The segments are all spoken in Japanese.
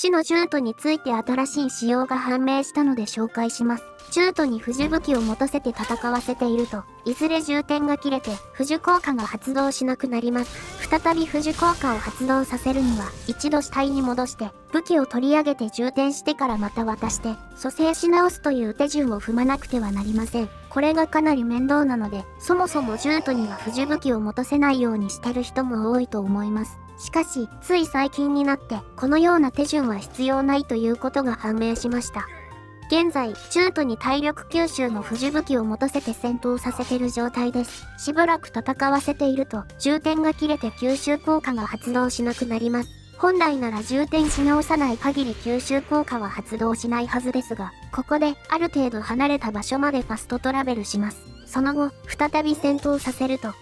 死のジュートについて新しい仕様が判明したので紹介します。ジュートに不呪武器を持たせて戦わせていると、いずれ充填が切れて、不呪効果が発動しなくなります。再び不呪効果を発動させるには、一度死体に戻して、武器を取り上げて充填してからまた渡して、蘇生し直すという手順を踏まなくてはなりません。これがかなり面倒なので、そもそもジュートには不呪武器を持たせないようにしてる人も多いと思います。しかし、つい最近になって、このような手順は必要ないということが判明しました。現在、ジュートに体力吸収の不呪武器を持たせて戦闘させてる状態です。しばらく戦わせていると、充填が切れて吸収効果が発動しなくなります。本来なら充填し直さない限り吸収効果は発動しないはずですが、ここである程度離れた場所までファストトラベルします。その後、再び戦闘させると、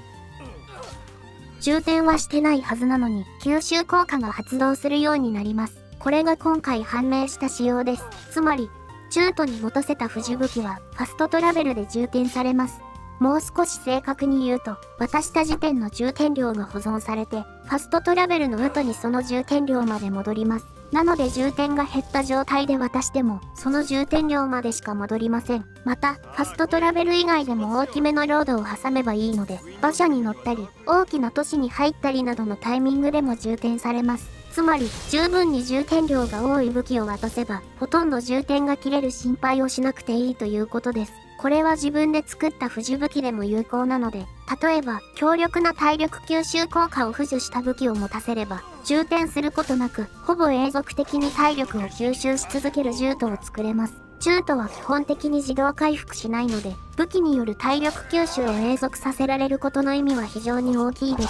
充填はしてないはずなのに、吸収効果が発動するようになります。これが今回判明した仕様です。つまり、ジュートに持たせた不呪武器は、ファストトラベルで充填されます。もう少し正確に言うと、渡した時点の充填量が保存されて、ファストトラベルの後にその充填量まで戻ります。なので充填が減った状態で渡しても、その充填量までしか戻りません。また、ファストトラベル以外でも大きめのロードを挟めばいいので、馬車に乗ったり、大きな都市に入ったりなどのタイミングでも充填されます。つまり、十分に充填量が多い武器を渡せば、ほとんど充填が切れる心配をしなくていいということです。これは自分で作った不呪武器でも有効なので、例えば、強力な体力吸収効果を付与した武器を持たせれば、充填することなく、ほぼ永続的に体力を吸収し続けるジュートを作れます。ジュートは基本的に自動回復しないので、武器による体力吸収を永続させられることの意味は非常に大きいです。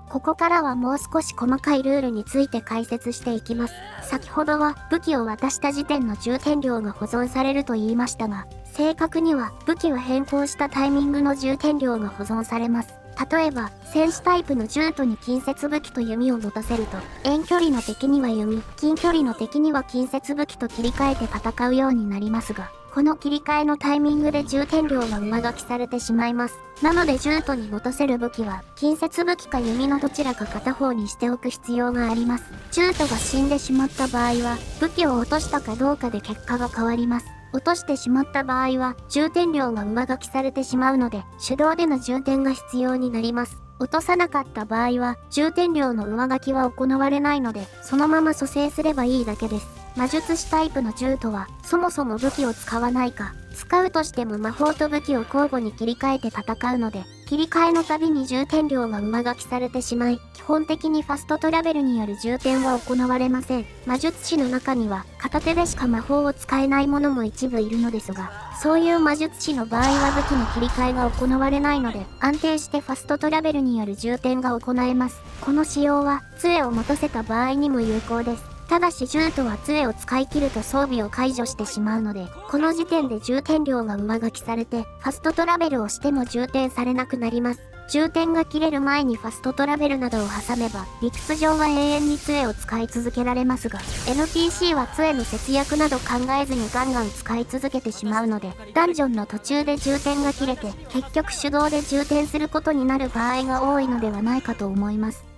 ここからはもう少し細かいルールについて解説していきます。先ほどは武器を渡した時点の充填量が保存されると言いましたが、正確には武器を変更したタイミングの充填量が保存されます。例えば、戦士タイプのジュートに近接武器と弓を持たせると、遠距離の敵には弓、近距離の敵には近接武器と切り替えて戦うようになりますが、この切り替えのタイミングで充填量が上書きされてしまいます。なのでジュートに持たせる武器は、近接武器か弓のどちらか片方にしておく必要があります。ジュートが死んでしまった場合は、武器を落としたかどうかで結果が変わります。落としてしまった場合は、充填量が上書きされてしまうので、手動での充填が必要になります。落とさなかった場合は、充填量の上書きは行われないので、そのまま蘇生すればいいだけです。魔術師タイプのジュートは、そもそも武器を使わないか、使うとしても魔法と武器を交互に切り替えて戦うので、切り替えのたびに充填量が上書きされてしまい、基本的にファストトラベルによる充填は行われません。魔術師の中には、片手でしか魔法を使えないものも一部いるのですが、そういう魔術師の場合は武器の切り替えが行われないので、安定してファストトラベルによる充填が行えます。この仕様は、杖を持たせた場合にも有効です。ただしジュートは杖を使い切ると装備を解除してしまうので、この時点で充填量が上書きされて、ファストトラベルをしても充填されなくなります。充填が切れる前にファストトラベルなどを挟めば、理屈上は永遠に杖を使い続けられますが、NPC は杖の節約など考えずにガンガン使い続けてしまうので、ダンジョンの途中で充填が切れて、結局手動で充填することになる場合が多いのではないかと思います。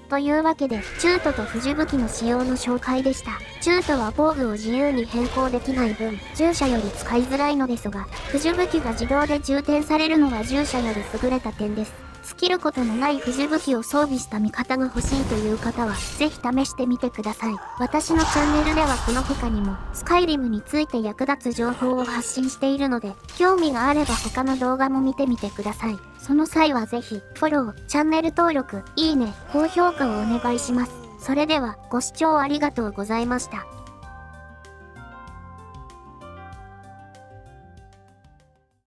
というわけで、ジュートと不呪武器の使用の紹介でした。ジュートは防具を自由に変更できない分、従者より使いづらいのですが、不呪武器が自動で充填されるのは従者より優れた点です。尽きることのない不呪武器を装備した味方が欲しいという方は、ぜひ試してみてください。私のチャンネルではこの他にも、スカイリムについて役立つ情報を発信しているので、興味があれば他の動画も見てみてください。その際はぜひ、フォロー、チャンネル登録、いいね、高評価をお願いします。それでは、ご視聴ありがとうございました。